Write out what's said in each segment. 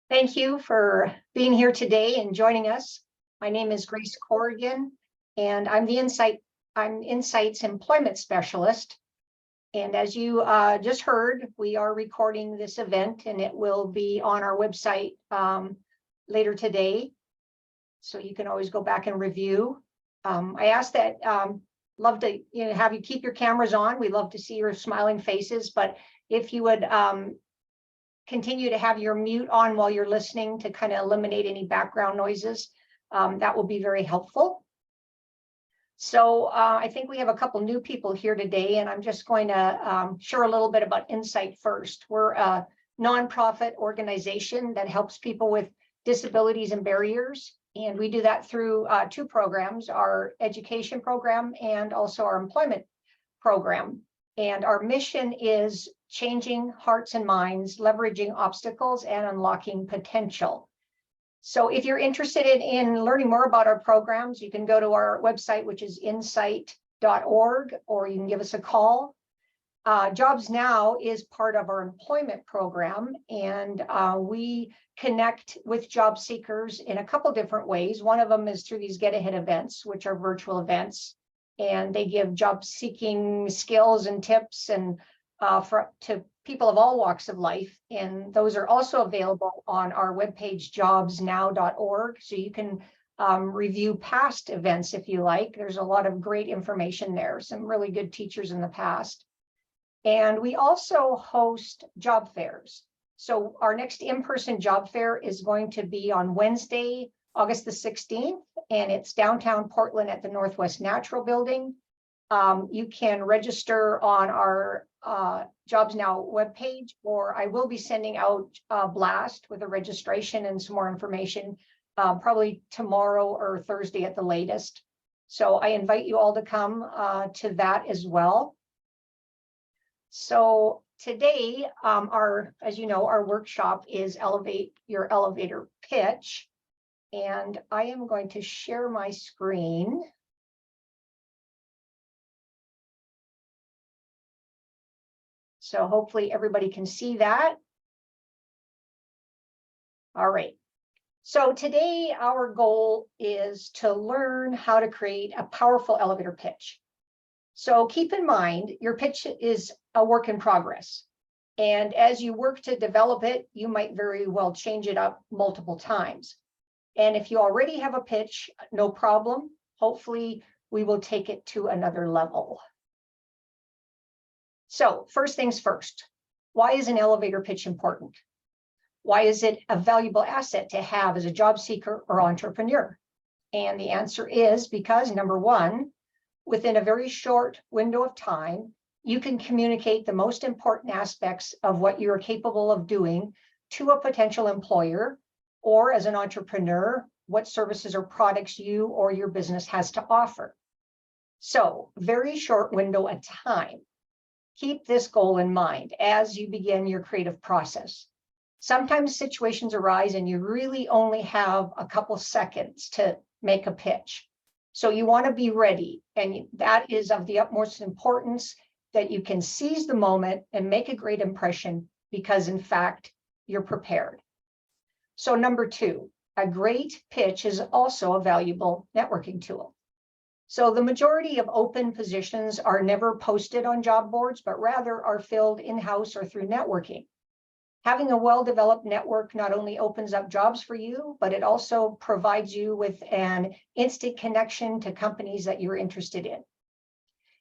Thank you for being here today and joining us. My name is Grace Corrigan, and I'm INCIGHT's employment specialist. And as you just heard, we are recording this event, and it will be on our website later today. So you can always go back and review. I ask that love to have you keep your cameras on. We love to see your smiling faces, but if you would continue to have your mute on while you're listening to kind of eliminate any background noises, that will be very helpful. So I think we have a couple new people here today, and I'm just going to share a little bit about INCIGHT first. We're a nonprofit organization that helps people with disabilities and barriers. And we do that through two programs, our education program and also our employment program. And our mission is changing hearts and minds, leveraging obstacles, and unlocking potential. So if you're interested in learning more about our programs, you can go to our website, which is INCIGHT.org, or you can give us a call. Jobs Now is part of our employment program, and we connect with job seekers in a couple different ways. One of them is through these GetAhead events, which are virtual events, and they give job seeking skills and tips and to people of all walks of life. And those are also available on our webpage, jobsnow.org. So you can review past events if you like. There's a lot of great information there, some really good teachers in the past. And we also host job fairs. So our next in-person job fair is going to be on Wednesday, August the 16th, and it's downtown Portland at the Northwest Natural Building. You can register on our Jobs Now webpage, or I will be sending out a blast with a registration and some more information probably tomorrow or Thursday at the latest. So I invite you all to come to that as well. So today, as you know, our workshop is Elevate Your Elevator Pitch. And I am going to share my screen. So hopefully everybody can see that. All right. So today our goal is to learn how to create a powerful elevator pitch. So keep in mind, your pitch is a work in progress. And as you work to develop it, you might very well change it up multiple times. And if you already have a pitch, no problem. Hopefully, we will take it to another level. So first things first, why is an elevator pitch important? Why is it a valuable asset to have as a job seeker or entrepreneur? And the answer is because, number one, within a very short window of time, you can communicate the most important aspects of what you're capable of doing to a potential employer, or as an entrepreneur, what services or products you or your business has to offer. So, very short window of time. Keep this goal in mind as you begin your creative process. Sometimes situations arise and you really only have a couple seconds to make a pitch. So you want to be ready, and that is of the utmost importance that you can seize the moment and make a great impression because, in fact, you're prepared. So number two, a great pitch is also a valuable networking tool. So the majority of open positions are never posted on job boards, but rather are filled in-house or through networking. Having a well-developed network not only opens up jobs for you, but it also provides you with an instant connection to companies that you're interested in.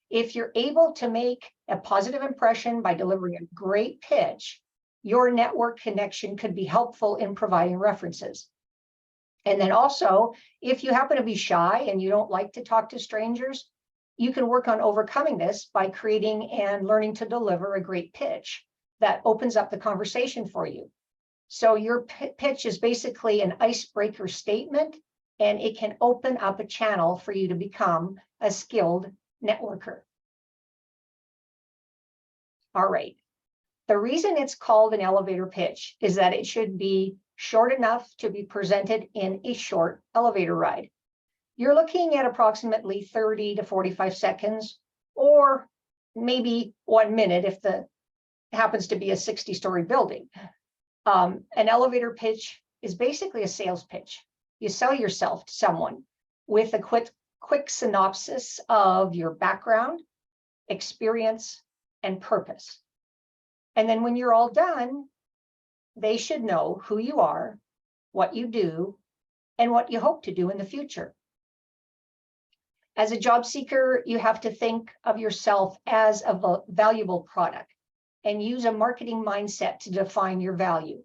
If you're able to make a positive impression by delivering a great pitch, your network connection could be helpful in providing references. And then also, if you happen to be shy and you don't like to talk to strangers, you can work on overcoming this by creating and learning to deliver a great pitch that opens up the conversation for you. So your pitch is basically an icebreaker statement, and it can open up a channel for you to become a skilled networker. All right. The reason it's called an elevator pitch is that it should be short enough to be presented in a short elevator ride. You're looking at approximately 30 to 45 seconds, or maybe 1 minute if the happens to be a 60-story building. An elevator pitch is basically a sales pitch. You sell yourself to someone with a quick synopsis of your background, experience, and purpose. And then when you're all done, they should know who you are, what you do, and what you hope to do in the future. As a job seeker, you have to think of yourself as a valuable product and use a marketing mindset to define your value.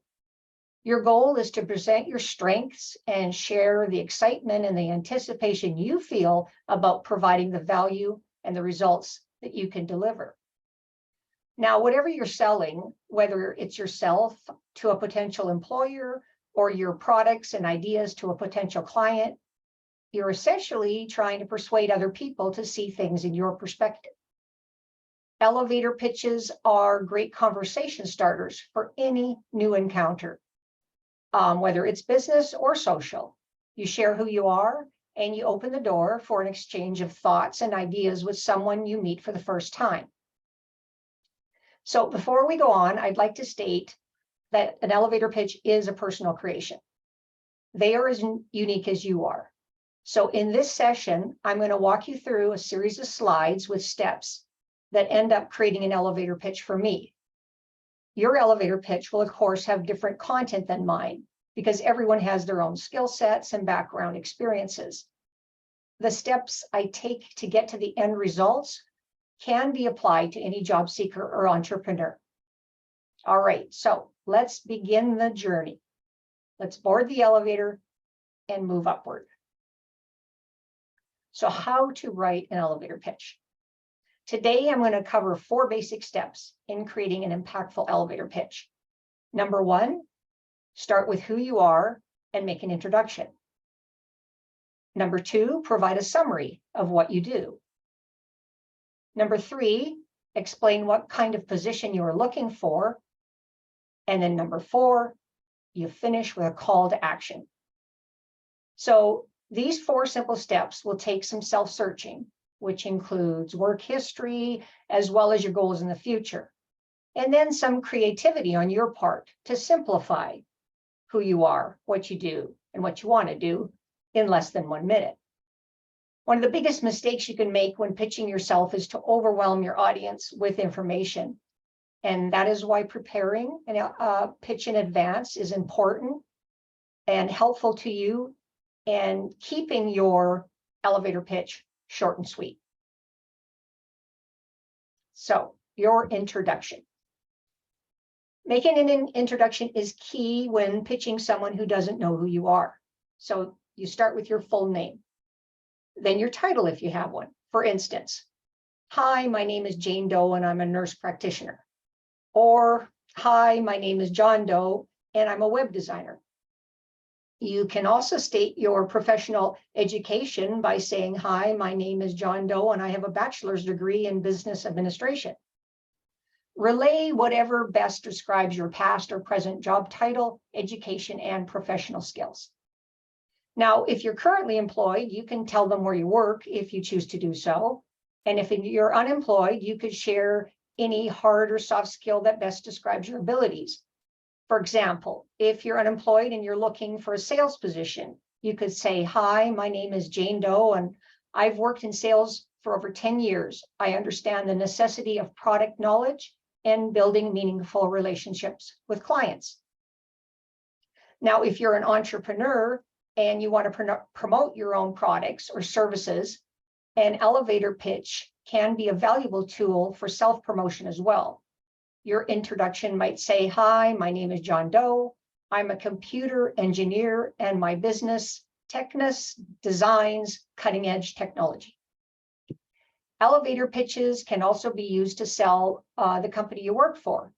Your goal is to present your strengths and share the excitement and the anticipation you feel about providing the value and the results that you can deliver. Now, whatever you're selling, whether it's yourself to a potential employer or your products and ideas to a potential client, you're essentially trying to persuade other people to see things in your perspective. Elevator pitches are great conversation starters for any new encounter, whether it's business or social. You share who you are and you open the door for an exchange of thoughts and ideas with someone you meet for the first time. So before we go on, I'd like to state that an elevator pitch is a personal creation. They are as unique as you are. So in this session, I'm going to walk you through a series of slides with steps that end up creating an elevator pitch for me. Your elevator pitch will, of course, have different content than mine because everyone has their own skill sets and background experiences. The steps I take to get to the end results can be applied to any job seeker or entrepreneur. All right, so let's begin the journey. Let's board the elevator and move upward. So how to write an elevator pitch. Today, I'm going to cover 4 basic steps in creating an impactful elevator pitch. Number 1, start with who you are and make an introduction. Number 2, provide a summary of what you do. Number 3, explain what kind of position you are looking for. And then number 4, you finish with a call to action. So these 4 simple steps will take some self-searching, which includes work history, as well as your goals in the future. And then some creativity on your part to simplify who you are, what you do, and what you want to do in less than 1 minute. One of the biggest mistakes you can make when pitching yourself is to overwhelm your audience with information. And that is why preparing a pitch in advance is important and helpful to you, and keeping your elevator pitch short and sweet. So, your introduction. Making an introduction is key when pitching someone who doesn't know who you are. So, you start with your full name, then your title if you have one. For instance, hi, my name is Jane Doe and I'm a nurse practitioner. Or, hi, my name is John Doe and I'm a web designer. You can also state your professional education by saying, hi, my name is John Doe and I have a bachelor's degree in business administration. Relay whatever best describes your past or present job title, education, and professional skills. Now, if you're currently employed, you can tell them where you work if you choose to do so. And if you're unemployed, you could share any hard or soft skill that best describes your abilities. For example, if you're unemployed and you're looking for a sales position, you could say, hi, my name is Jane Doe and I've worked in sales for over 10 years. I understand the necessity of product knowledge and building meaningful relationships with clients. Now, if you're an entrepreneur and you want to promote your own products or services, an elevator pitch can be a valuable tool for self-promotion as well. Your introduction might say, hi, my name is John Doe. I'm a computer engineer and my business, Technus, designs cutting-edge technology. Elevator pitches can also be used to sell the company you work for.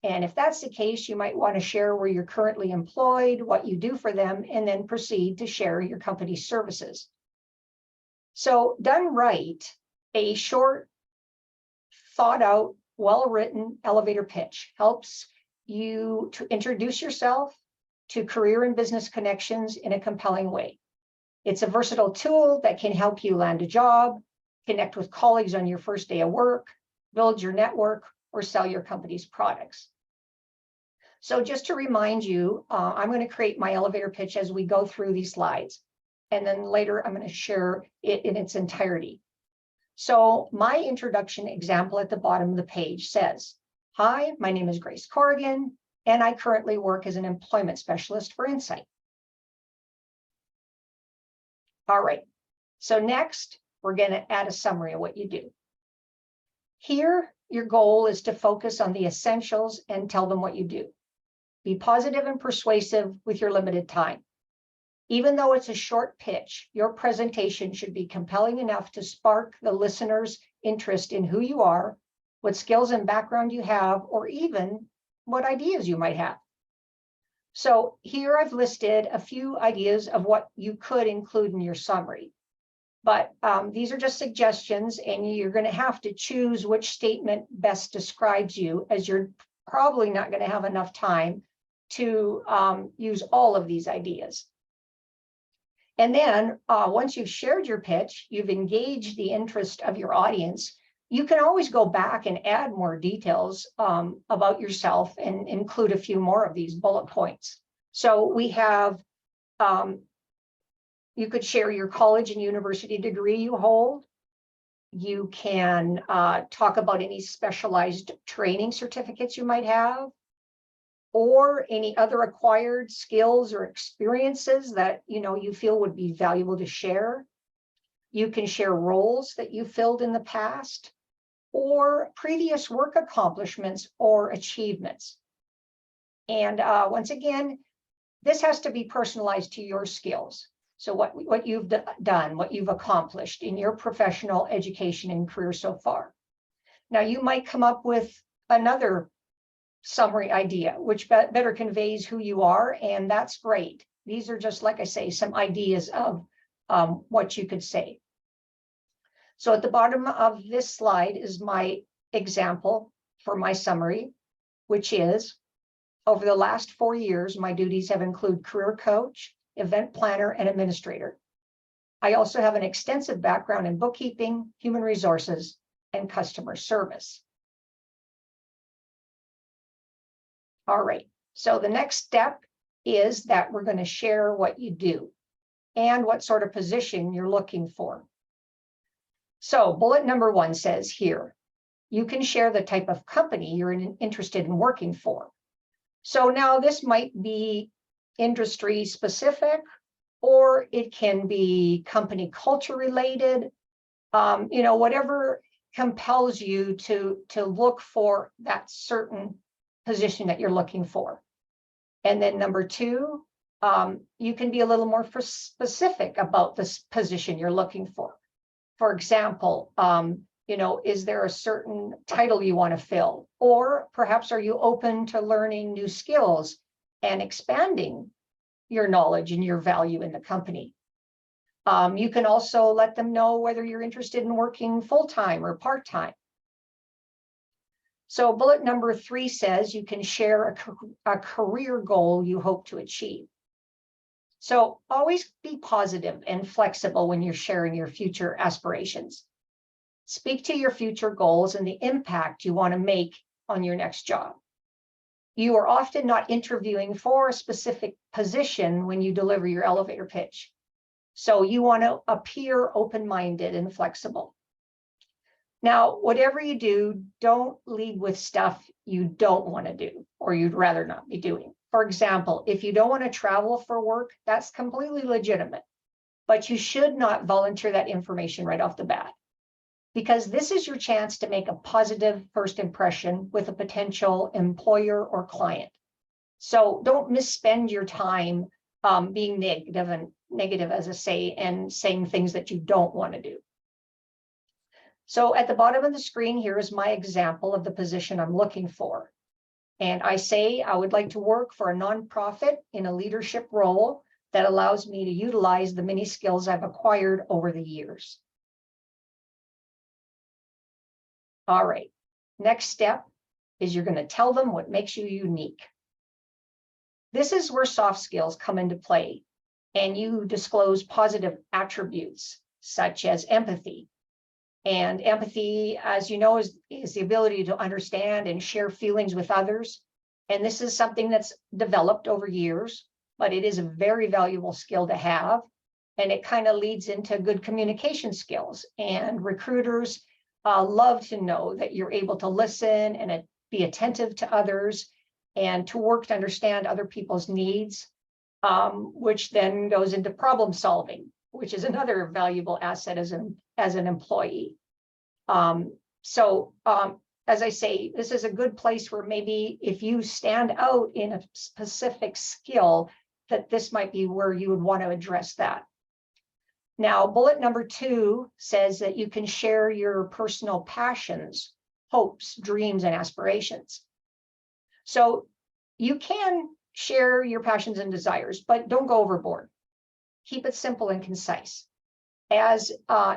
And if that's the case, you might want to share where you're currently employed, what you do for them, and then proceed to share your company's services. So done right, a short, thought out, well-written elevator pitch helps you to introduce yourself to career and business connections in a compelling way. It's a versatile tool that can help you land a job, connect with colleagues on your first day of work, build your network, or sell your company's products. So just to remind you, I'm going to create my elevator pitch as we go through these slides. And then later I'm going to share it in its entirety. So my introduction example at the bottom of the page says, "Hi, my name is Grace Corrigan, and I currently work as an employment specialist for INCIGHT." All right, so next we're going to add a summary of what you do. Here, your goal is to focus on the essentials and tell them what you do. Be positive and persuasive with your limited time. Even though it's a short pitch, your presentation should be compelling enough to spark the listener's interest in who you are, what skills and background you have, or even what ideas you might have. So here I've listed a few ideas of what you could include in your summary. But these are just suggestions, and you're going to have to choose which statement best describes you, as you're probably not going to have enough time to use all of these ideas. And then once you've shared your pitch, you've engaged the interest of your audience, you can always go back and add more details about yourself and include a few more of these bullet points. So we have, you could share your college and university degree you hold. You can talk about any specialized training certificates you might have, or any other acquired skills or experiences that you feel would be valuable to share. You can share roles that you filled in the past, or previous work accomplishments or achievements. And once again, this has to be personalized to your skills. So what you've done, what you've accomplished in your professional education and career so far. Now, you might come up with another summary idea, which better conveys who you are, and that's great. These are just, like I say, some ideas of what you could say. So at the bottom of this slide is my example for my summary, which is, over the last 4 years, my duties have included career coach, event planner, and administrator. I also have an extensive background in bookkeeping, human resources, and customer service. All right, so the next step is that we're going to share what you do and what sort of position you're looking for. So bullet number 1 says here, you can share the type of company you're interested in working for. So now this might be industry specific, or it can be company culture related, whatever compels you to look for that certain position that you're looking for. And then number 2, you can be a little more specific about this position you're looking for. For example, is there a certain title you want to fill? Or perhaps are you open to learning new skills and expanding your knowledge and your value in the company? You can also let them know whether you're interested in working full-time or part-time. So bullet number 3 says you can share a career goal you hope to achieve. So always be positive and flexible when you're sharing your future aspirations. Speak to your future goals and the impact you want to make on your next job. You are often not interviewing for a specific position when you deliver your elevator pitch. So you want to appear open-minded and flexible. Now, whatever you do, don't lead with stuff you don't want to do or you'd rather not be doing. For example, if you don't want to travel for work, that's completely legitimate, but you should not volunteer that information right off the bat, because this is your chance to make a positive first impression with a potential employer or client. So don't misspend your time being negative, as I say, and saying things that you don't want to do. So at the bottom of the screen here is my example of the position I'm looking for. And I say I would like to work for a nonprofit in a leadership role that allows me to utilize the many skills I've acquired over the years. All right, next step is you're going to tell them what makes you unique. This is where soft skills come into play, and you disclose positive attributes such as empathy. And empathy, as you know, is the ability to understand and share feelings with others. And this is something that's developed over years, but it is a very valuable skill to have. And it kind of leads into good communication skills. And recruiters love to know that you're able to listen and be attentive to others and to work to understand other people's needs, which then goes into problem solving, which is another valuable asset as an employee. As I say, this is a good place where maybe if you stand out in a specific skill, that this might be where you would want to address that. Now, bullet number 2 says that you can share your personal passions, hopes, dreams, and aspirations. So you can share your passions and desires, but don't go overboard. Keep it simple and concise. As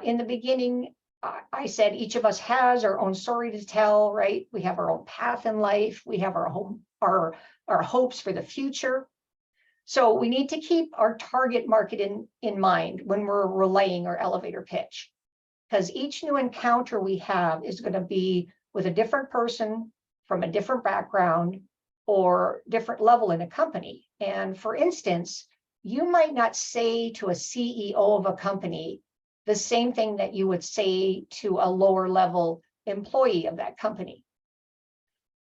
in the beginning, I said each of us has our own story to tell, right? We have our own path in life. We have our hopes for the future. So we need to keep our target market in mind when we're relaying our elevator pitch, because each new encounter we have is going to be with a different person from a different background or different level in a company. And for instance, you might not say to a CEO of a company the same thing that you would say to a lower level employee of that company.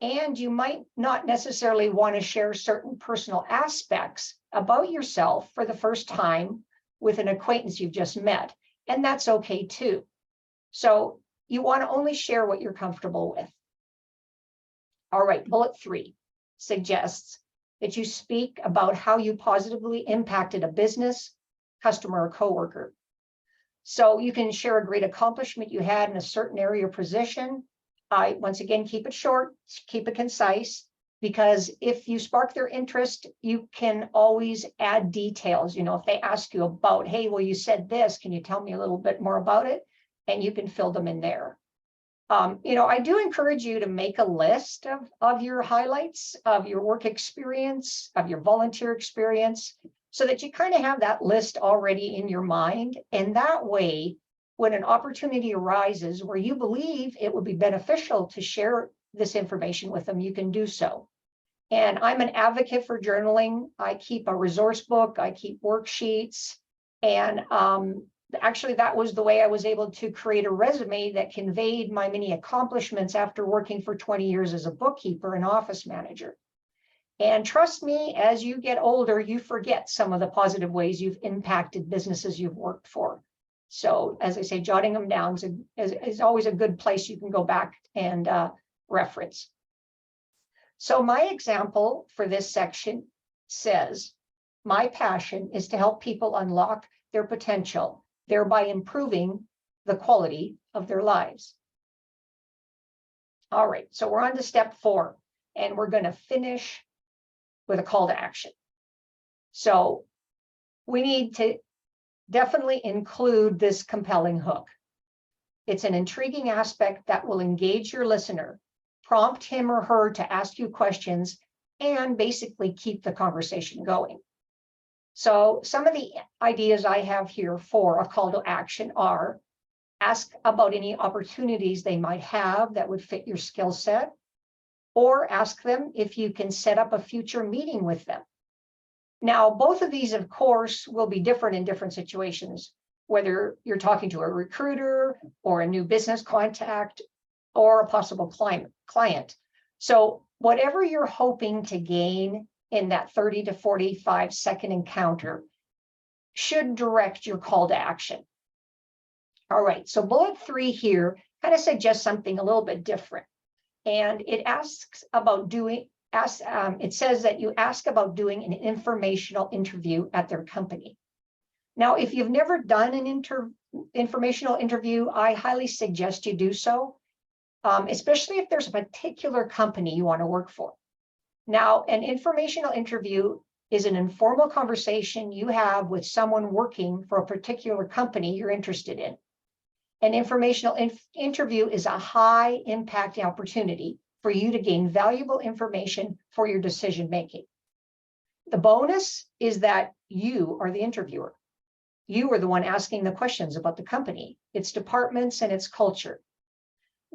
And you might not necessarily want to share certain personal aspects about yourself for the first time with an acquaintance you've just met. And that's okay too. So you want to only share what you're comfortable with. All right, bullet 3 suggests that you speak about how you positively impacted a business, customer, or coworker. So you can share a great accomplishment you had in a certain area or position. Once again, keep it short, keep it concise, because if you spark their interest, you can always add details. You know, if they ask you about, hey, well, you said this, can you tell me a little bit more about it? And you can fill them in there. I do encourage you to make a list of your highlights, of your work experience, of your volunteer experience, so that you kind of have that list already in your mind. And that way, when an opportunity arises where you believe it would be beneficial to share this information with them, you can do so. And I'm an advocate for journaling. I keep a resource book, I keep worksheets, and actually that was the way I was able to create a resume that conveyed my many accomplishments after working for 20 years as a bookkeeper and office manager. And trust me, as you get older, you forget some of the positive ways you've impacted businesses you've worked for. So as I say, jotting them down is always a good place you can go back and reference. So my example for this section says, my passion is to help people unlock their potential, thereby improving the quality of their lives. All right, so we're on to step 4, and we're going to finish with a call to action. So we need to definitely include this compelling hook. It's an intriguing aspect that will engage your listener, prompt him or her to ask you questions, and basically keep the conversation going. So some of the ideas I have here for a call to action are: ask about any opportunities they might have that would fit your skill set, or ask them if you can set up a future meeting with them. Now, both of these, of course, will be different in different situations, whether you're talking to a recruiter or a new business contact or a possible client. So whatever you're hoping to gain in that 30 to 45 second encounter should direct your call to action. All right, so bullet 3 here kind of suggests something a little bit different. And it asks about it says that you ask about doing an informational interview at their company. Now, if you've never done an informational interview, I highly suggest you do so, especially if there's a particular company you want to work for. Now, an informational interview is an informal conversation you have with someone working for a particular company you're interested in. An informational interview is a high impact opportunity for you to gain valuable information for your decision making. The bonus is that you are the interviewer. You are the one asking the questions about the company, its departments, and its culture.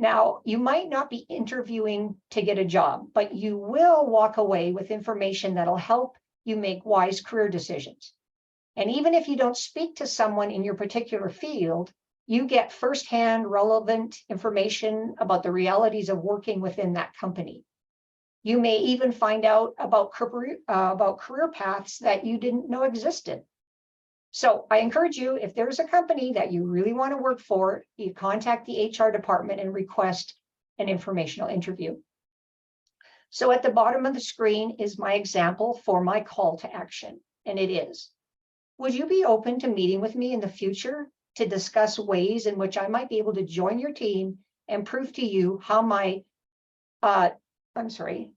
Now, you might not be interviewing to get a job, but you will walk away with information that'll help you make wise career decisions. And even if you don't speak to someone in your particular field, you get firsthand relevant information about the realities of working within that company. You may even find out about career paths that you didn't know existed. So I encourage you, if there's a company that you really want to work for, you contact the HR department and request an informational interview. So at the bottom of the screen is my example for my call to action, and it is, would you be open to meeting with me in the future to discuss ways in which I might be able to join your team and prove to you how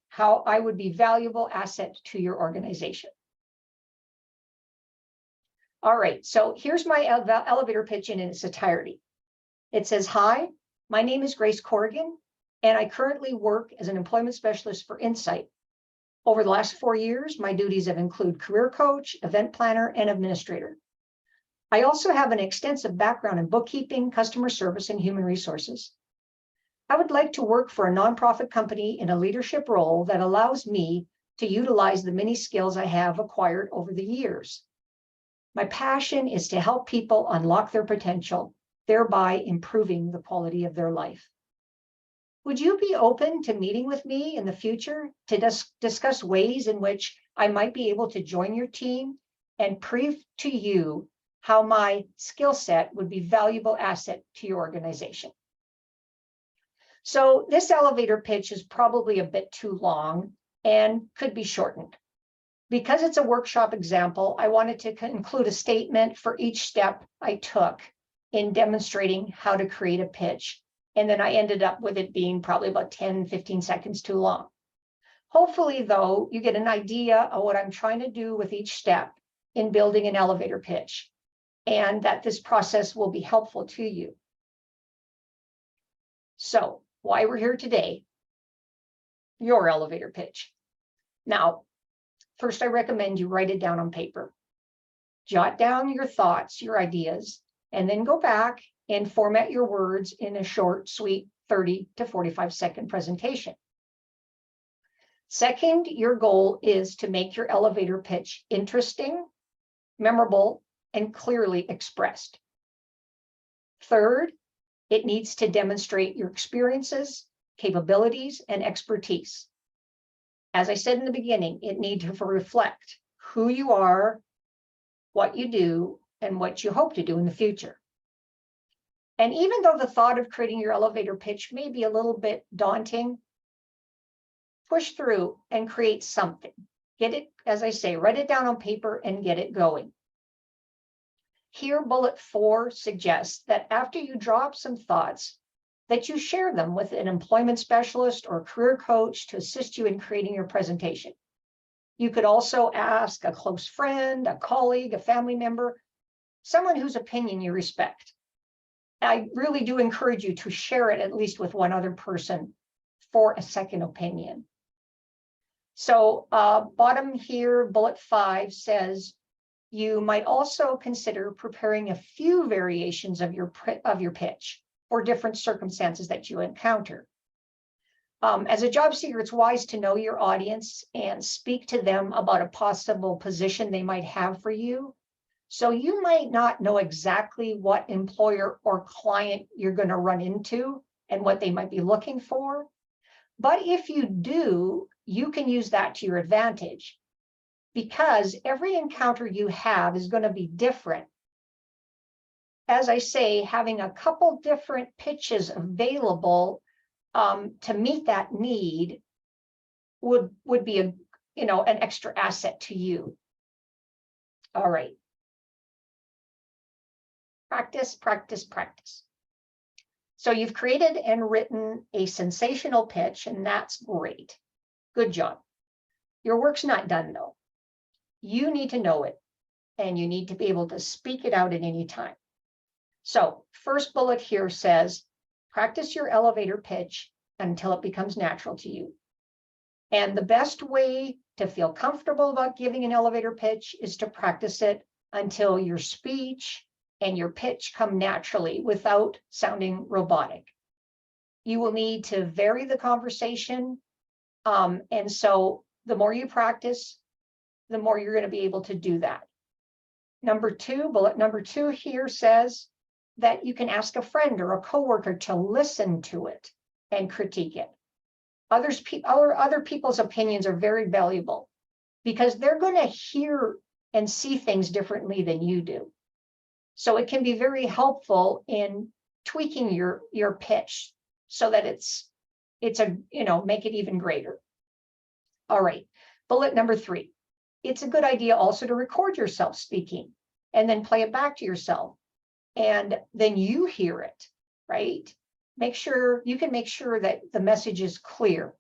how I would be valuable asset to your organization? All right, so here's my elevator pitch in its entirety. It says, hi, my name is Grace Corrigan, and I currently work as an employment specialist for INCIGHT. Over the last 4 years, my duties have included career coach, event planner, and administrator. I also have an extensive background in bookkeeping, customer service, and human resources. I would like to work for a nonprofit company in a leadership role that allows me to utilize the many skills I have acquired over the years. My passion is to help people unlock their potential, thereby improving the quality of their life. Would you be open to meeting with me in the future to discuss ways in which I might be able to join your team and prove to you how my skill set would be a valuable asset to your organization? So this elevator pitch is probably a bit too long and could be shortened. Because it's a workshop example, I wanted to include a statement for each step I took in demonstrating how to create a pitch. And then I ended up with it being probably about 10, 15 seconds too long. Hopefully, though, you get an idea of what I'm trying to do with each step in building an elevator pitch, and that this process will be helpful to you. So, why we're here today, your elevator pitch. Now, first, I recommend you write it down on paper. Jot down your thoughts, your ideas, and then go back and format your words in a short, sweet 30 to 45-second presentation. Second, your goal is to make your elevator pitch interesting, memorable, and clearly expressed. Third, it needs to demonstrate your experiences, capabilities, and expertise. As I said in the beginning, it needs to reflect who you are, what you do, and what you hope to do in the future. And even though the thought of creating your elevator pitch may be a little bit daunting, push through and create something. Get it, as I say, write it down on paper and get it going. Here, bullet 4 suggests that after you draw up some thoughts, that you share them with an employment specialist or career coach to assist you in creating your presentation. You could also ask a close friend, a colleague, a family member, someone whose opinion you respect. I really do encourage you to share it at least with one other person for a second opinion. So bottom here, bullet 5 says, you might also consider preparing a few variations of your pitch for different circumstances that you encounter. As a job seeker, it's wise to know your audience and speak to them about a possible position they might have for you. So you might not know exactly what employer or client you're going to run into and what they might be looking for. But if you do, you can use that to your advantage, because every encounter you have is going to be different. As I say, having a couple different pitches available to meet that need would be an extra asset to you. All right. Practice, practice, practice. So you've created and written a sensational pitch, and that's great. Good job. Your work's not done, though. You need to know it, and you need to be able to speak it out at any time. So first bullet here says, practice your elevator pitch until it becomes natural to you. And the best way to feel comfortable about giving an elevator pitch is to practice it until your speech and your pitch come naturally without sounding robotic. You will need to vary the conversation. And so the more you practice, the more you're going to be able to do that. Bullet number 2 here says that you can ask a friend or a coworker to listen to it and critique it. Other people's opinions are very valuable because they're going to hear and see things differently than you do. So it can be very helpful in tweaking your pitch so that it's make it even greater. All right, bullet number 3. It's a good idea also to record yourself speaking and then play it back to yourself. And then you hear it, right? Make sure that the message is clear,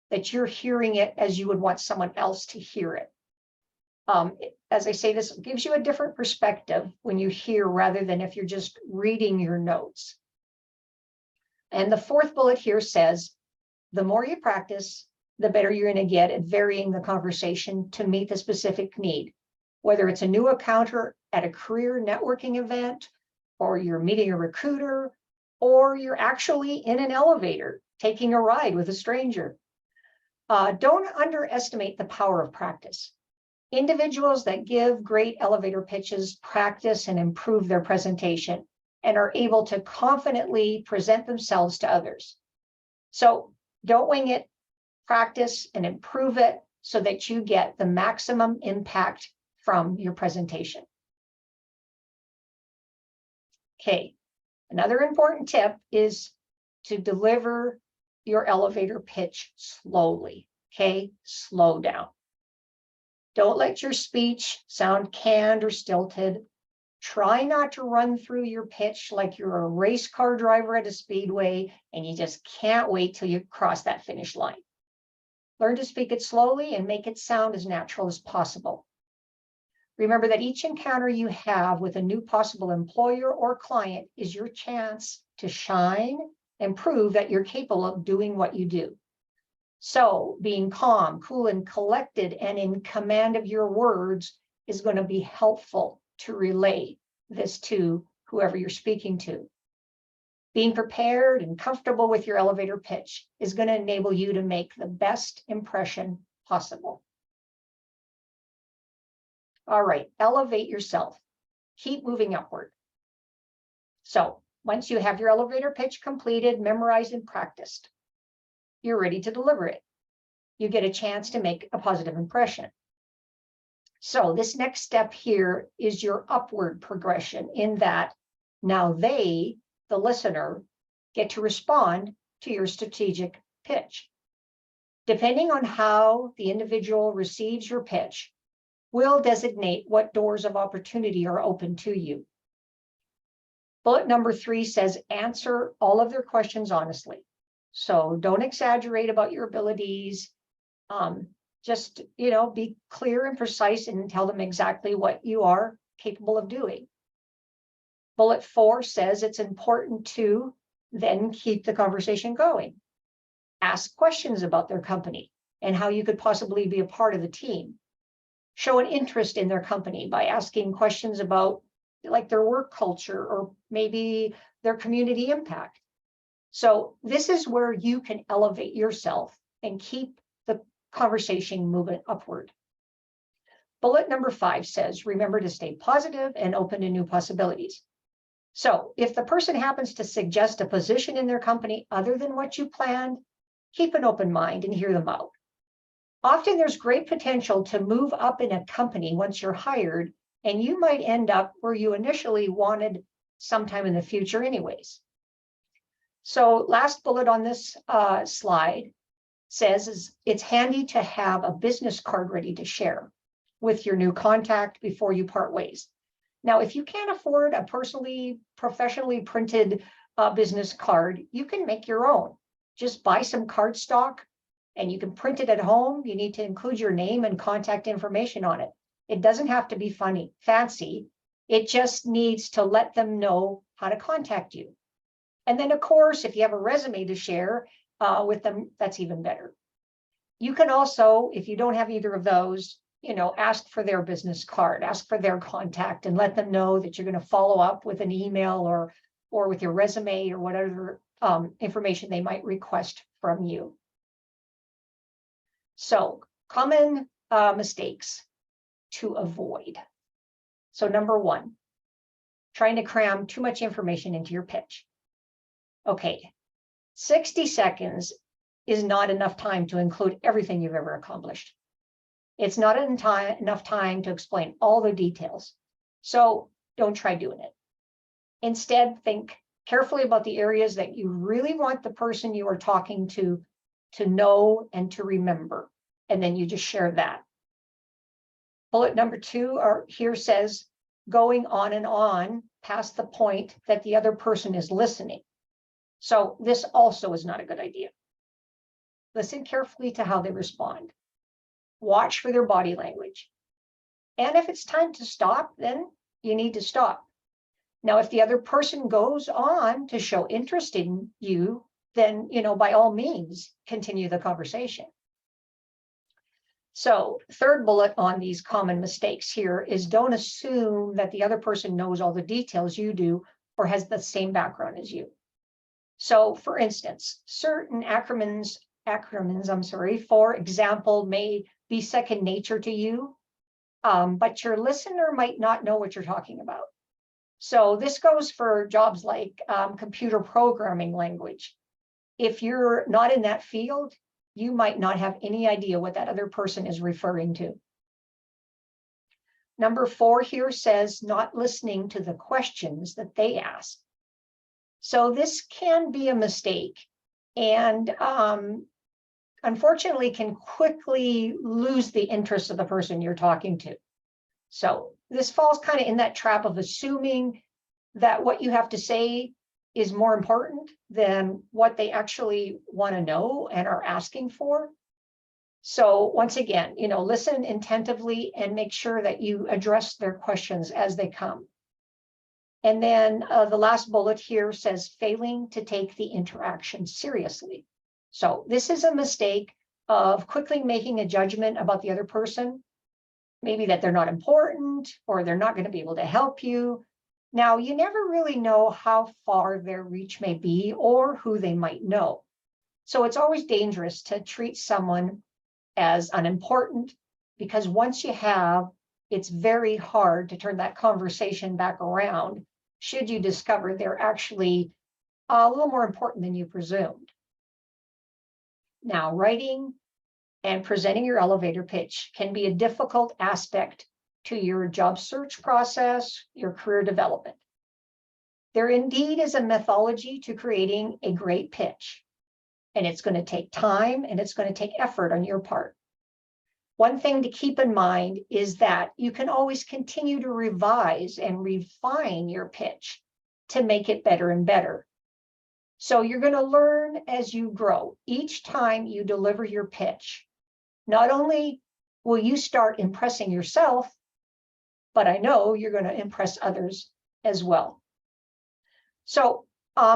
that you're hearing it as you would want someone else to hear it. As I say, this gives you a different perspective when you hear rather than if you're just reading your notes. And the 4th bullet here says, the more you practice, the better you're going to get at varying the conversation to meet the specific need, whether it's a new encounter at a career networking event, or you're meeting a recruiter, or you're actually in an elevator taking a ride with a stranger. Don't underestimate the power of practice. Individuals that give great elevator pitches practice and improve their presentation and are able to confidently present themselves to others. So don't wing it, practice and improve it so that you get the maximum impact from your presentation. Okay, another important tip is to deliver your elevator pitch slowly, okay? Slow down. Don't let your speech sound canned or stilted. Try not to run through your pitch like you're a race car driver at a speedway and you just can't wait till you cross that finish line. Learn to speak it slowly and make it sound as natural as possible. Remember that each encounter you have with a new possible employer or client is your chance to shine and prove that you're capable of doing what you do. So being calm, cool, and collected and in command of your words is going to be helpful to relay this to whoever you're speaking to. Being prepared and comfortable with your elevator pitch is going to enable you to make the best impression possible. All right, elevate yourself. Keep moving upward. So once you have your elevator pitch completed, memorized, and practiced, you're ready to deliver it. You get a chance to make a positive impression. So this next step here is your upward progression in that now they, the listener, get to respond to your strategic pitch. Depending on how the individual receives your pitch, will designate what doors of opportunity are open to you. Bullet number 3 says, answer all of their questions honestly. So don't exaggerate about your abilities. Just, be clear and precise and tell them exactly what you are capable of doing. Bullet 4 says it's important to then keep the conversation going. Ask questions about their company and how you could possibly be a part of the team. Show an interest in their company by asking questions about like their work culture or maybe their community impact. So this is where you can elevate yourself and keep the conversation moving upward. Bullet number 5 says, remember to stay positive and open to new possibilities. So if the person happens to suggest a position in their company other than what you planned, keep an open mind and hear them out. Often there's great potential to move up in a company once you're hired, and you might end up where you initially wanted sometime in the future anyways. So last bullet on this slide says it's handy to have a business card ready to share with your new contact before you part ways. Now, if you can't afford a professionally printed business card, you can make your own. Just buy some cardstock and you can print it at home. You need to include your name and contact information on it. It doesn't have to be fancy. It just needs to let them know how to contact you. And then, of course, if you have a resume to share with them, that's even better. You can also, if you don't have either of those, ask for their business card, ask for their contact and let them know that you're going to follow up with an email or with your resume or information they might request from you. So common mistakes to avoid. So number one, trying to cram too much information into your pitch. Okay, 60 seconds is not enough time to include everything you've ever accomplished. It's not enough time to explain all the details. So don't try doing it. Instead, think carefully about the areas that you really want the person you are talking to know and to remember. And then you just share that. Bullet number 2 here says, going on and on past the point that the other person is listening. So this also is not a good idea. Listen carefully to how they respond. Watch for their body language. And if it's time to stop, then you need to stop. Now, if the other person goes on to show interest in you, then, by all means, continue the conversation. So third bullet on these common mistakes here is don't assume that the other person knows all the details you do or has the same background as you. So for instance, certain acronyms, for example, may be second nature to you, but your listener might not know what you're talking about. So this goes for jobs like computer programming language. If you're not in that field, you might not have any idea what that other person is referring to. Number 4 here says not listening to the questions that they ask. So this can be a mistake and unfortunately can quickly lose the interest of the person you're talking to. So this falls kind of in that trap of assuming that what you have to say is more important than what they actually want to know and are asking for. So once again, listen attentively and make sure that you address their questions as they come. And then the last bullet here says failing to take the interaction seriously. So this is a mistake of quickly making a judgment about the other person, maybe that they're not important or they're not going to be able to help you. Now, you never really know how far their reach may be or who they might know. So it's always dangerous to treat someone as unimportant because once you have, it's very hard to turn that conversation back around should you discover they're actually a little more important than you presumed. Now, writing and presenting your elevator pitch can be a difficult aspect to your job search process, your career development. There indeed is a methodology to creating a great pitch, and it's going to take time and it's going to take effort on your part. One thing to keep in mind is that you can always continue to revise and refine your pitch to make it better and better. So you're going to learn as you grow. Each time you deliver your pitch, not only will you start impressing yourself, but I know you're going to impress others as well. So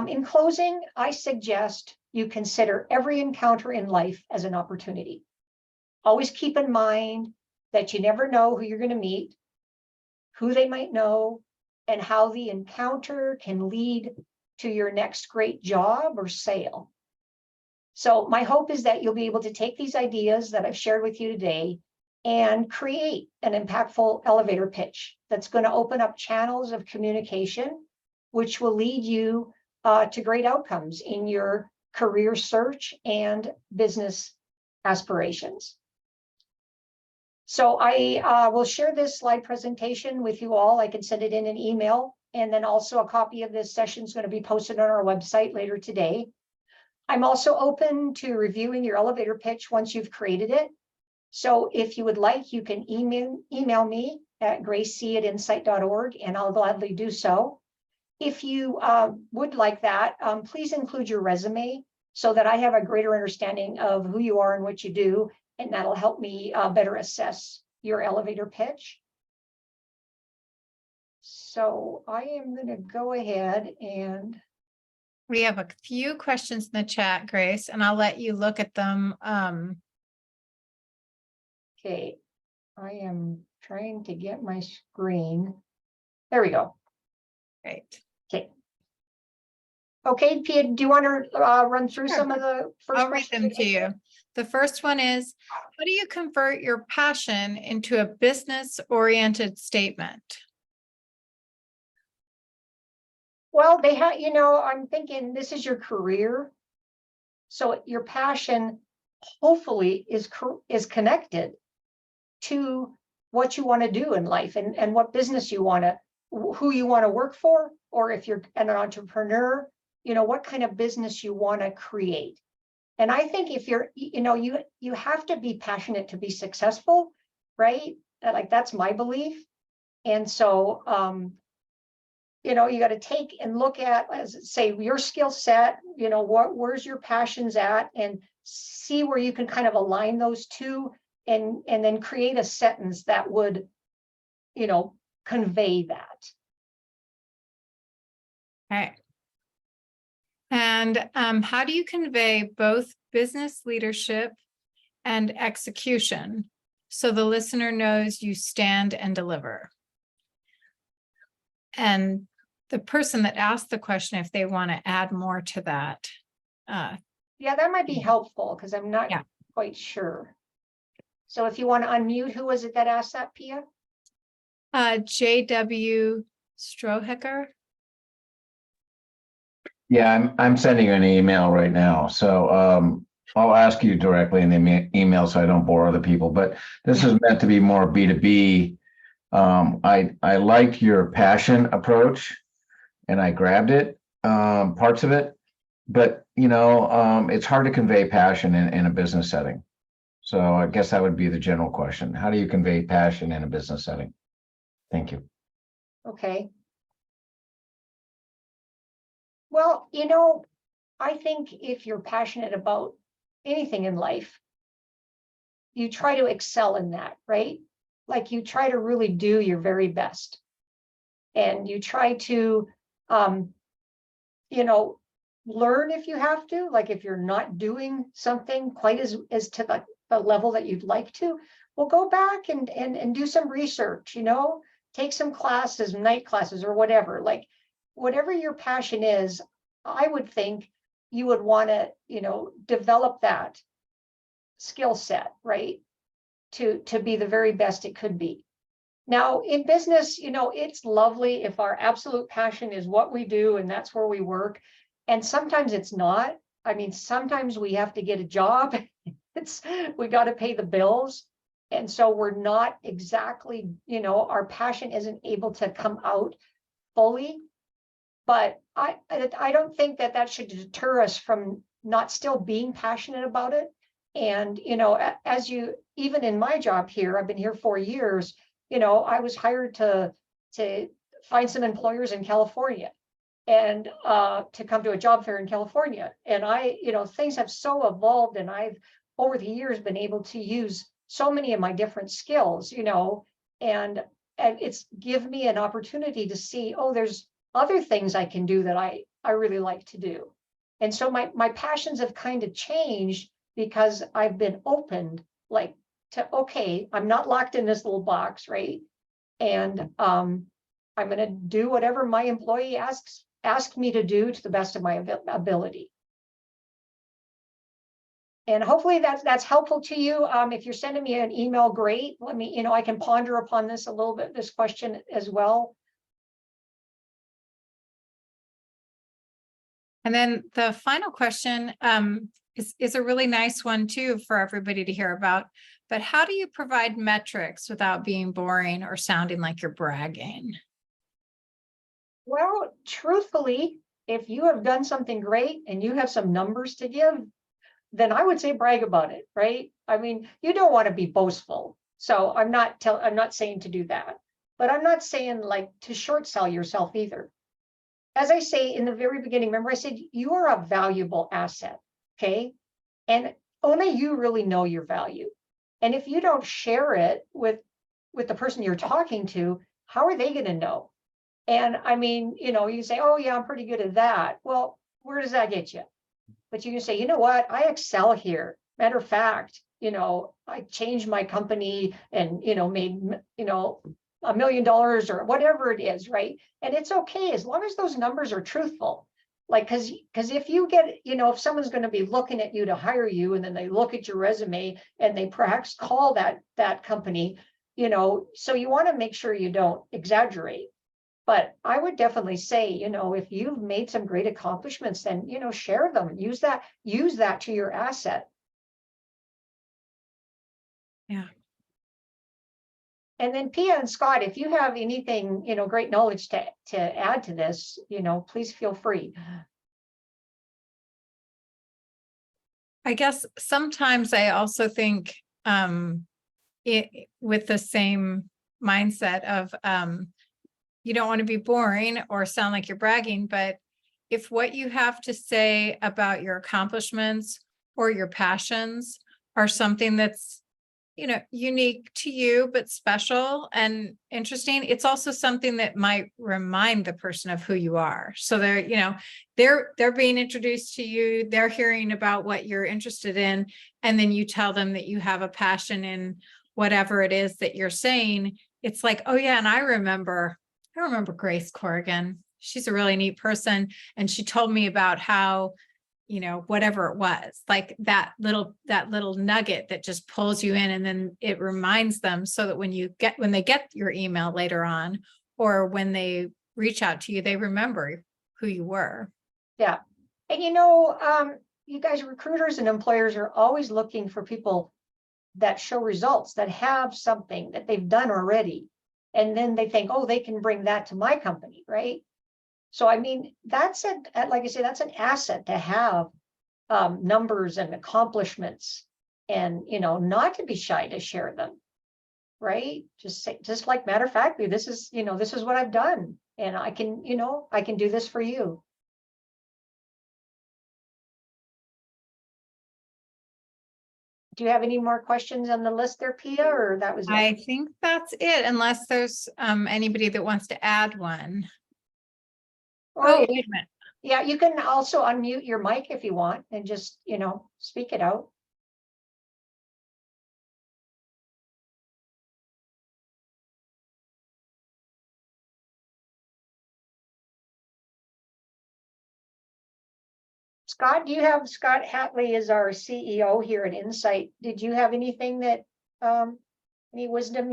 in closing, I suggest you consider every encounter in life as an opportunity. Always keep in mind that you never know who you're going to meet, who they might know, and how the encounter can lead to your next great job or sale. So my hope is that you'll be able to take these ideas that I've shared with you today and create an impactful elevator pitch that's going to open up channels of communication, which will lead you to great outcomes in your career search and business aspirations. So I will share this slide presentation with you all. I can send it in an email, and then also a copy of this session is going to be posted on our website later today. I'm also open to reviewing your elevator pitch once you've created it. So if you would like, you can email me at grace.c@insight.org, and I'll gladly do so. If you would like that, please include your resume so that I have a greater understanding of who you are and what you do, and that'll help me better assess your elevator pitch. So I am going to go ahead and... We have a few questions in the chat, Grace, and I'll let you look at them. Okay, I am trying to get my screen. There we go. Great. Okay. Okay, Pia, do you want to run through Sure. some of the first I'll read questions? them to you. The first one is, how do you convert your passion into a business-oriented statement? Well, they have, you know, I'm thinking this is your career. So your passion hopefully is connected to what you want to do in life and what business you want to, who you want to work for, or if you're an entrepreneur, you know, what kind of business you want to create. And I think if you're, you know, you have to be passionate to be successful, right? Like that's my belief. And so, you know, you got to take and look at, as say, your skill set, you know, where's your passions at, and see where you can kind of align those two, and then create a sentence that would, you know, convey that. Okay. And how do you convey both business leadership and execution so the listener knows you stand and deliver? And the person that asked the question, if they want to add more to that. Yeah, that might be helpful because I'm not quite sure. So if you want to unmute, who was it that asked that, Pia? J.W. Strohecker. Yeah, I'm sending you an email right now. So I'll ask you directly in the email so I don't bore other people. But this is meant to be more B2B. I like your passion approach, and I grabbed it, parts of it. But you know, it's hard to convey passion in a business setting. So I guess that would be the general question. How do you convey passion in a business setting? Thank you. Okay. Well, you know, I think if you're passionate about anything in life, you try to excel in that, right? Like you try to really do your very best. And you try to, you know, learn if you have to, like if you're not doing something quite as to the level that you'd like to, well, go back and do some research, you know, take some classes, night classes or whatever, like whatever your passion is, I would think you would want to, you know, develop that skill set, right? To be the very best it could be. Now, in business, you know, it's lovely if our absolute passion is what we do and that's where we work. And sometimes it's not. I mean, sometimes we have to get a job. We got to pay the bills. And so we're not exactly, you know, our passion isn't able to come out fully. But I don't think that should deter us from not still being passionate about it. And, you know, as you, even in my job here, I've been here 4 years, you know, I was hired to find some employers in California and to come to a job fair in California. And I, you know, things have so evolved, and I've over the years been able to use so many of my different skills, you know, and it's give me an opportunity to see, oh, there's other things I can do that I really like to do. And so my passions have kind of changed because I've been opened, like, to, okay, I'm not locked in this little box, right? And I'm going to do whatever my employee asks me to do to the best of my ability. And hopefully that's helpful to you. If you're sending me an email, great. Let me, you know, I can ponder upon this a little bit, this question as well. And then the final question is a really nice one too for everybody to hear about. But how do you provide metrics without being boring or sounding like you're bragging? Well, truthfully, if you have done something great and you have some numbers to give, then I would say brag about it, right? I mean, you don't want to be boastful. So I'm not saying to do that, but I'm not saying like to short sell yourself either. As I say in the very beginning, remember I said you are a valuable asset, okay? And only you really know your value. And if you don't share it with the person you're talking to, how are they going to know? And I mean, you know, you say, oh yeah, I'm pretty good at that. Well, where does that get you? But you can say, you know what, I excel here. Matter of fact, you know, I changed my company and, you know, made, you know, $1 million or whatever it is, right? And it's okay as long as those numbers are truthful. Like, because if you get, if someone's going to be looking at you to hire you, and then they look at your resume and they perhaps call that company, so you want to make sure you don't exaggerate. But I would definitely say, if you've made some great accomplishments, then, share them, use that to your asset. Yeah. And then Pia and Scott, if you have anything, great knowledge to add to this, please feel free. I guess sometimes I also think with the same mindset of you don't want to be boring or sound like you're bragging, but if what you have to say about your accomplishments or your passions are something that's, unique to you, but special and interesting, it's also something that might remind the person of who you are. So they're being introduced to you, they're hearing about what you're interested in, and then you tell them that you have a passion in whatever it is that you're saying. It's like, oh yeah, and I remember Grace Corrigan. She's a really neat person. And she told me about how, whatever it was, like that little nugget that just pulls you in, and then it reminds them, so that when they get your email later on, or when they reach out to you, they remember who you were. Yeah. And you guys, recruiters and employers, are always looking for people that show results, that have something that they've done already. And then they think, oh, they can bring that to my company, right? So, I mean, like I say, that's an asset to have numbers and accomplishments, and, not to be shy to share them, right? Just like, matter of fact, this is what I've done, and I can do this for you. Do you have any more questions on the list there, Pia, or that was it? I think that's it, unless there's anybody that wants to add one. Oh, wait a minute. Yeah, you can also unmute your mic if you want, and just, speak it out. Scott, Scott Hatley is our CEO here at INCIGHT. Did you have anything that, any wisdom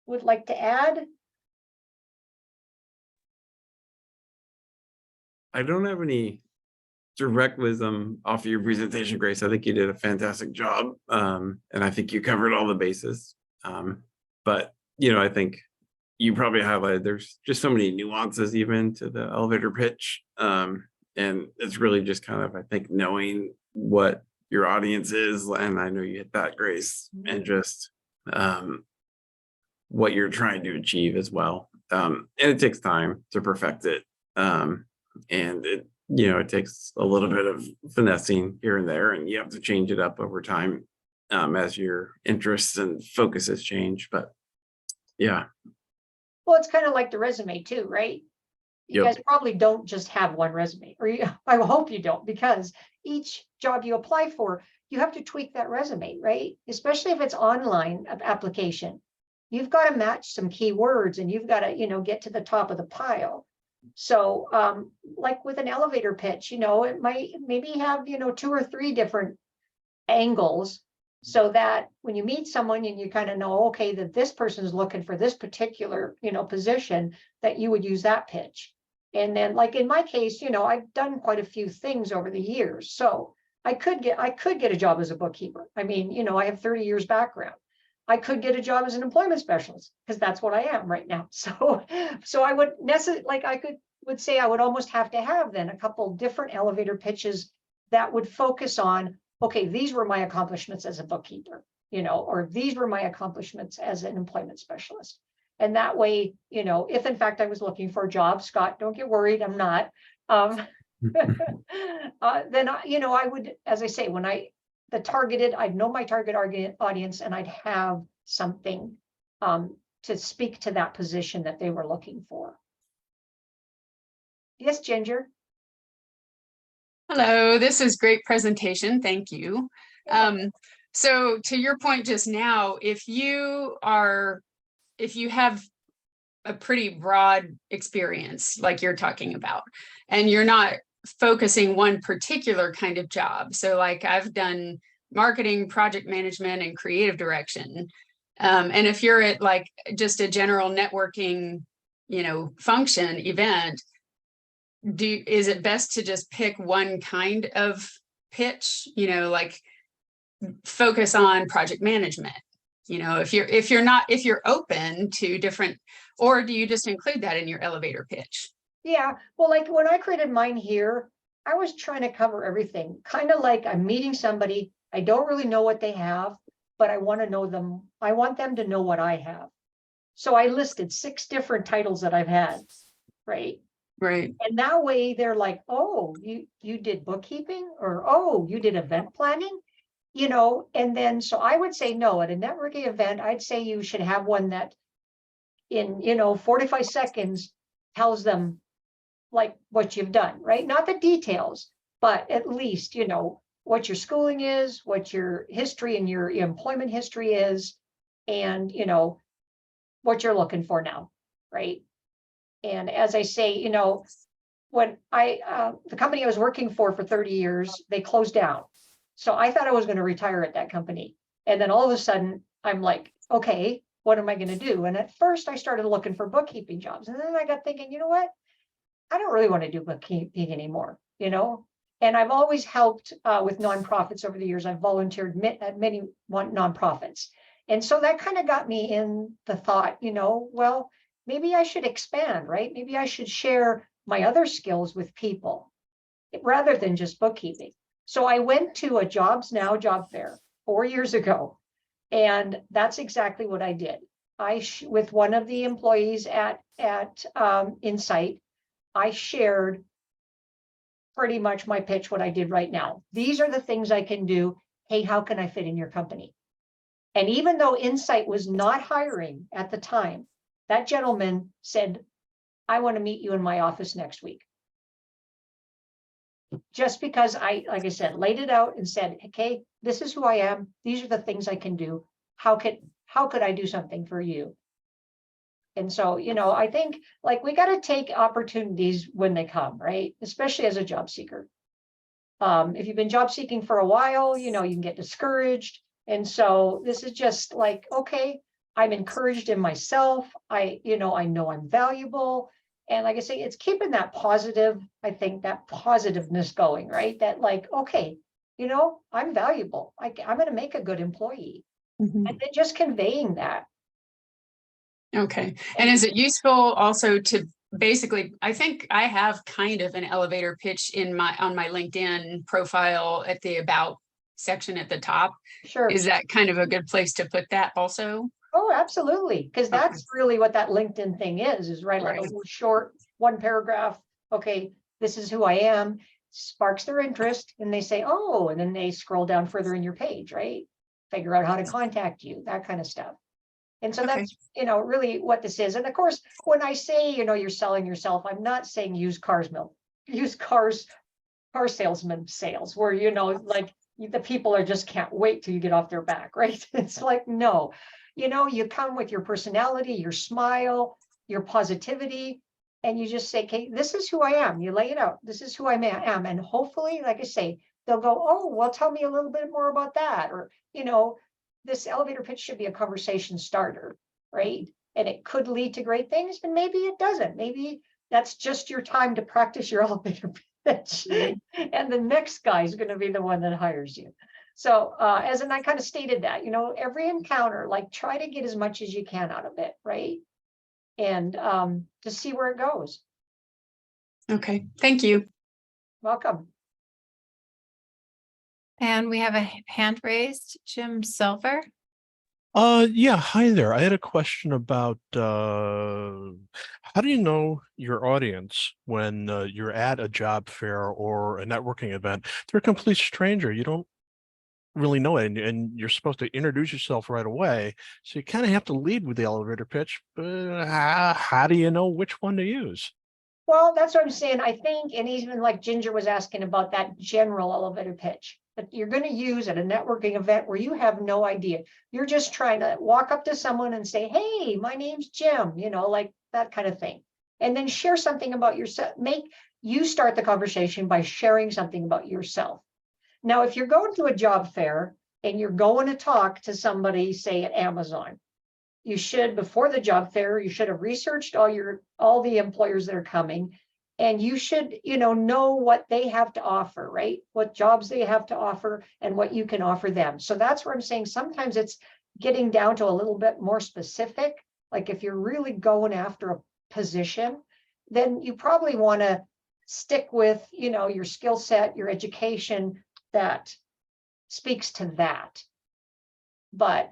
would like to add? I don't have any direct wisdom off of your presentation, Grace. I think you did a fantastic job. And I think you covered all the bases. But, I think you probably highlighted there's just so many nuances even to the elevator pitch. And it's really just kind of, I think, knowing what your audience is. And I know you hit that, Grace, and just what you're trying to achieve as well. And it takes time to perfect it. And it takes a little bit of finessing here and there, and you have to change it up over time as your interests and focuses change. But yeah. Well, it's kind of like the resume too, right? You guys probably don't just have one resume, or I hope you don't, because each job you apply for, you have to tweak that resume, right? Especially if it's online application. You've got to match some keywords, and you've got to, get to the top of the pile. So, like with an elevator pitch, it might maybe have, 2 or 3 different angles, so that when you meet someone and you kind of know, okay, that this person is looking for this particular, position, that you would use that pitch. And then, like in my case, I've done quite a few things over the years, so I could get a job as a bookkeeper. I mean, I have 30 years background. I could get a job as an employment specialist, because that's what I am right now. So I would would say I would almost have to have then a couple different elevator pitches that would focus on, okay, these were my accomplishments as a bookkeeper, or these were my accomplishments as an employment specialist. And that way, if in fact I was looking for a job, Scott, don't get worried, I'm not. Then I would, as I say, I'd know my target audience, and I'd have something to speak to that position that they were looking for. Yes, Ginger. Hello, this is great presentation. Thank you. So to your point just now, if you have a pretty broad experience like you're talking about, and you're not focusing one particular kind of job. So like I've done marketing, project management, and creative direction. And if you're at like just a general networking, function event, is it best to just pick one kind of pitch, like focus on project management? If you're open to different, or do you just include that in your elevator pitch? Yeah, well, like when I created mine here, I was trying to cover everything, kind of like I'm meeting somebody, I don't really know what they have, but I want to know them. I want them to know what I have. So I listed 6 different titles that I've had, right? Right. And that way they're like, oh, you did bookkeeping, or oh, you did event planning, and then so I would say no, at a networking event, I'd say you should have one that in 45 seconds tells them like what you've done, right? Not the details, but at least, what your schooling is, what your history and your employment history is, and, what you're looking for now, right? And as I say, when the company I was working for 30 years, they closed down. So I thought I was going to retire at that company. And then all of a sudden I'm like, okay, what am I going to do? And at first I started looking for bookkeeping jobs. And then I got thinking, you know what? I don't really want to do bookkeeping anymore, And I've always helped with nonprofits over the years. I've volunteered at many nonprofits. And so that kind of got me in the thought, well, maybe I should expand, right? Maybe I should share my other skills with people rather than just bookkeeping. So I went to a Jobs Now job fair 4 years ago, and that's exactly what I did. With one of the employees at INCIGHT, I shared pretty much my pitch, what I did right now. These are the things I can do. Hey, how can I fit in your company? And even though INCIGHT was not hiring at the time, that gentleman said, I want to meet you in my office next week. Just because like I said, laid it out and said, okay, this is who I am. These are the things I can do. How could I do something for you? And so, I think like we got to take opportunities when they come, right? Especially as a job seeker. If you've been job seeking for a while, you can get discouraged. And so this is just like, okay, I'm encouraged in myself. I know I'm valuable. And like I say, it's keeping that positive, I think that positiveness going, right? That like, okay, I'm valuable. I'm going to make a good employee. Mhm. And then just conveying that. Okay. And is it useful also to basically, I think I have kind of an elevator pitch on my LinkedIn profile at the about section at the top. Sure. Is that kind of a good place to put that also? Oh, absolutely. Because Okay. that's really what that LinkedIn thing is right? Like a Right. little short 1 paragraph. Okay, this is who I am, sparks their interest, and they say, oh, and then they scroll down further in your page, right? Figure out how to contact you, that kind of stuff. And so Okay. that's, really what this is. And of course, when I say, you're selling yourself, I'm not saying car salesman sales, where, like the people just can't wait till you get off their back, right? It's like, no, you come with your personality, your smile, your positivity, and you just say, okay, this is who I am. You lay it out. This is who I am. And hopefully, like I say, they'll go, oh, well, tell me a little bit more about that. Or, this elevator pitch should be a conversation starter, right? And it could lead to great things, and maybe it doesn't. Maybe that's just your time to practice your elevator pitch. And the next guy is going to be the one that hires you. So I kind of stated that, every encounter, like try to get as much as you can out of it, right? And just see where it goes. Okay. Thank you. Welcome. And we have a hand raised, Jim Silver. Yeah, hi there. I had a question about how do you know your audience when you're at a job fair or a networking event? They're a complete stranger. You don't really know it, and you're supposed to introduce yourself right away. So you kind of have to lead with the elevator pitch, but how do you know which one to use? Well, that's what I'm saying. I think, and even like Ginger was asking about that general elevator pitch. that you're going to use at a networking event where you have no idea. You're just trying to walk up to someone and say, hey, my name's Jim, like that kind of thing. And then share something about yourself. You start the conversation by sharing something about yourself. Now, if you're going to a job fair and you're going to talk to somebody, say at Amazon, you should, before the job fair, you should have researched all the employers that are coming. And you should, know what they have to offer, right? What jobs they have to offer and what you can offer them. So that's where I'm saying sometimes it's getting down to a little bit more specific. Like if you're really going after a position, then you probably want to stick with, your skill set, your education that speaks to that. But,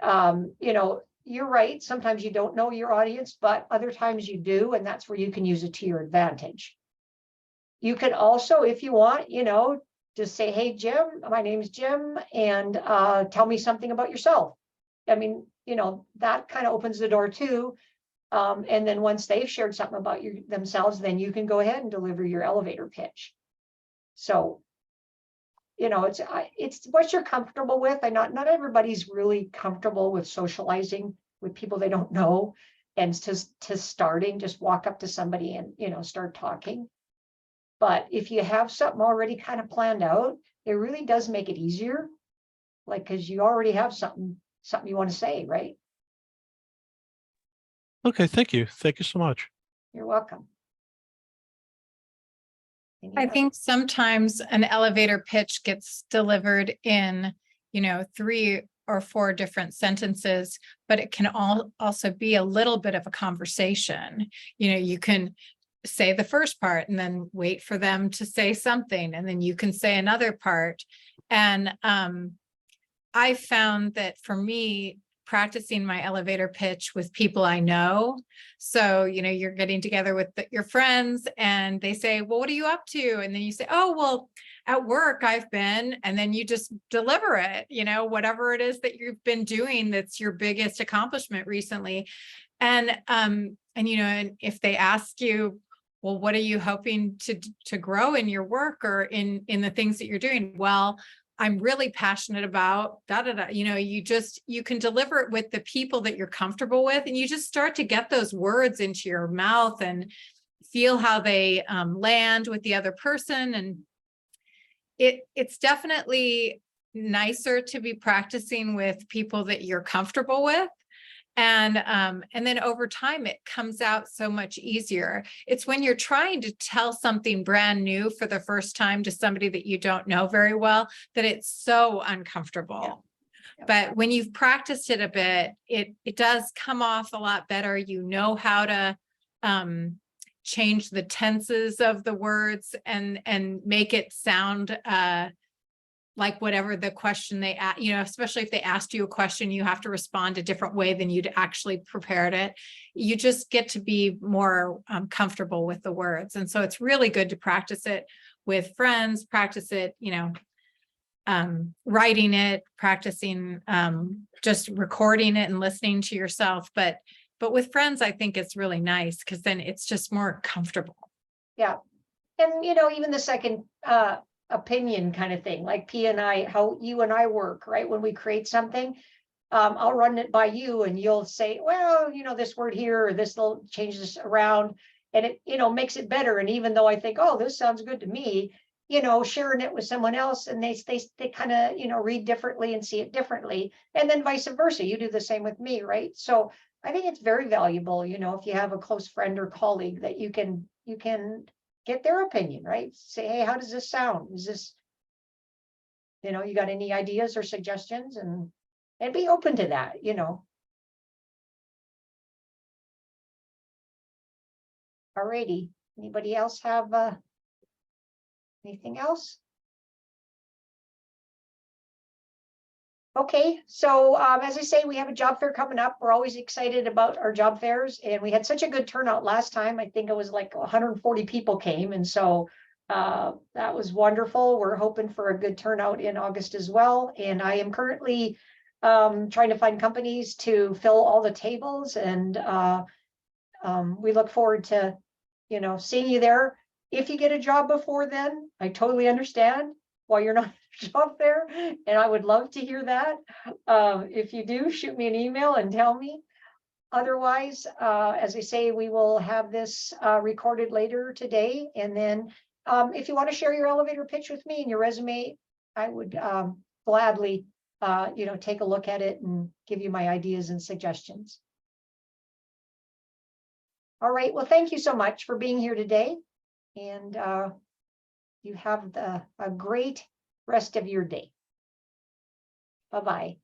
you're right. Sometimes you don't know your audience, but other times you do. And that's where you can use it to your advantage. You can also, if you want, just say, hey, Jim, my name is Jim, and tell me something about yourself. I mean, that kind of opens the door too. And then once they've shared something about themselves, then you can go ahead and deliver your elevator pitch. So, it's what you're comfortable with. And not everybody's really comfortable with socializing with people they don't know. And to starting, just walk up to somebody and, start talking. But if you have something already kind of planned out, it really does make it easier. Like, because you already have something you want to say, right? Okay, thank you. Thank you so much. You're welcome. I think sometimes an elevator pitch gets delivered in, 3 or 4 different sentences, but it can also be a little bit of a conversation. You can say the first part and then wait for them to say something, and then you can say another part. And I found that for me, practicing my elevator pitch with people I know. So, you're getting together with your friends and they say, well, what are you up to? And then you say, oh, well, at work I've been, and then you just deliver it, whatever it is that you've been doing, that's your biggest accomplishment recently. And if they ask you, well, what are you hoping to grow in your work or in the things that you're doing? Well, I'm really passionate about you can deliver it with the people that you're comfortable with, and you just start to get those words into your mouth and feel how they land with the other person. And it's definitely nicer to be practicing with people that you're comfortable with. And then over time, it comes out so much easier. It's when you're trying to tell something brand new for the first time to somebody that you don't know very well, that it's so uncomfortable. Yeah. But when you've practiced it a bit, it does come off a lot better. You know how to change the tenses of the words and make it sound like whatever the question they ask, especially if they asked you a question, you have to respond a different way than you'd actually prepared it. You just get to be more comfortable with the words. And so it's really good to practice it with friends, practice it, writing it, practicing, just recording it and listening to yourself. But with friends, I think it's really nice because then it's just more comfortable. Yeah. And, even the second, opinion kind of thing, like P and I, how you and I work, right? When we create something, I'll run it by you and you'll say, well, this word here, or this little change this around, and it, makes it better. And even though I think, oh, this sounds good to me, sharing it with someone else and they kind of, read differently and see it differently. And then vice versa. You do the same with me, right? So I think it's very valuable, if you have a close friend or colleague that you can get their opinion, right? Say, hey, how does this sound? Is this, you got any ideas or suggestions? And be open to that, Alrighty. Anybody else have anything else? Okay, so as I say, we have a job fair coming up. We're always excited about our job fairs, and we had such a good turnout last time. I think it was like 140 people came, and so that was wonderful. We're hoping for a good turnout in August as well. And I am currently trying to find companies to fill all the tables, and we look forward to, seeing you there. If you get a job before then, I totally understand why you're not yourself there, and I would love to hear that. If you do, shoot me an email and tell me. Otherwise, as I say, we will have this recorded later today. And then if you want to share your elevator pitch with me and your resume, I would gladly, take a look at it and give you my ideas and suggestions. All right. Well, thank you so much for being here today. And you have a great rest of your day. Bye-bye.